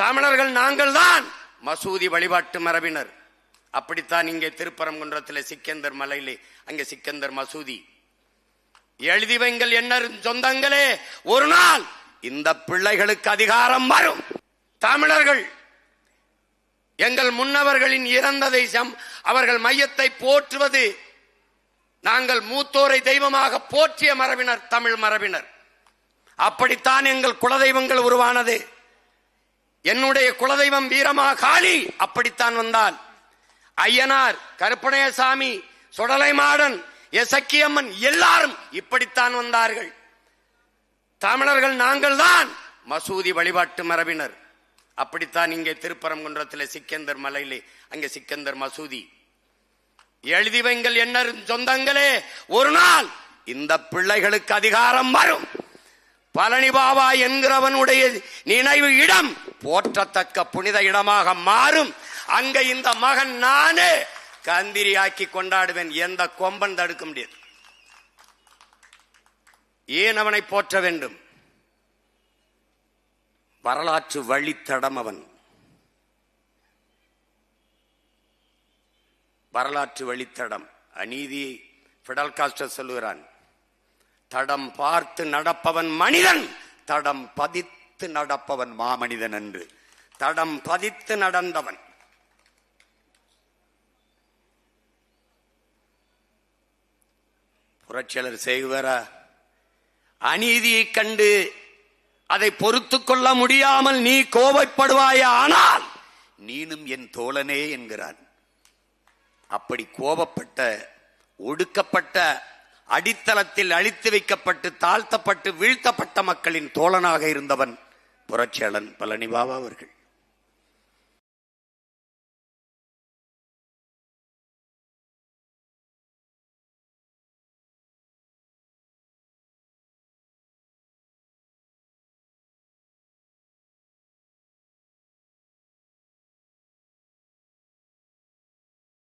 தமிழர்கள் நாங்கள் தான் மசூதி வழிபாட்டு மரபினர். அப்படித்தான் இங்கே திருப்பரங்குன்றத்தில் சிக்கந்தர் மலையிலே அங்கே சிக்கந்தர் மசூதி. எழுதி வைங்கள் என்ன சொந்தங்களே, ஒரு நாள் இந்த பிள்ளைகளுக்கு அதிகாரம் வரும். தமிழர்கள் எங்கள் முன்னவர்களின் இறந்ததை அவர்கள் மையத்தை போற்றுவது, நாங்கள் மூத்தோரை தெய்வமாக போற்றிய மரபினர் தமிழ் மரபினர். அப்படித்தான் எங்கள் குலதெய்வங்கள் உருவானது. என்னுடைய குலதெய்வம் வீரமா காளி அப்படித்தான் வந்தால், ஐயனார், கருப்பணயசாமி, சுடலை மாடன், எசக்கியம்மன் எல்லாரும் இப்படித்தான் வந்தார்கள். தமிழர்கள் நாங்கள் தான் மசூதி வழிபாட்டு மரபினர். அப்படித்தான் இங்கே திருப்பரங்குன்றத்தில் சிக்கந்தர் மலையிலே அங்கே சிக்கந்தர் மசூதி. எழுதி வைங்கள் என்ன சொந்தங்களே, ஒரு நாள் இந்த பிள்ளைகளுக்கு அதிகாரம் வரும். பழனி பாபா என்கிறவனுடைய நினைவு இடம் போற்றத்தக்க புனித இடமாக மாறும். அங்க இந்த மகன் நானே கந்திரியாக்கி கொண்டாடுவேன். எந்த கொம்பன் தடுக்க முடியாது. ஏன் அவனை போற்ற வேண்டும்? வரலாற்று வழித்தடம் அவன். வரலாற்று வழித்தடம். அநீதி பிடல் காஸ்டர் சொல்லுகிறான், தடம் பார்த்து நடப்பவன் மனிதன், தடம் பதித்து நடப்பவன் மாமனிதன் என்று. தடம் பதித்து நடந்தவன். புரட்சியாளர் செய்வரா அநீதியை கண்டு அதை பொறுத்து கொள்ள முடியாமல் நீ கோபப்படுவாயா, ஆனால் நீனும் என் தோழனே என்கிறான். அப்படி கோபப்பட்ட, ஒடுக்கப்பட்ட, அடித்தளத்தில் அழித்து வைக்கப்பட்டு தாழ்த்தப்பட்டு வீழ்த்தப்பட்ட மக்களின் தோழனாக இருந்தவன் புரட்சியாளன் பழனி பாபா அவர்கள்.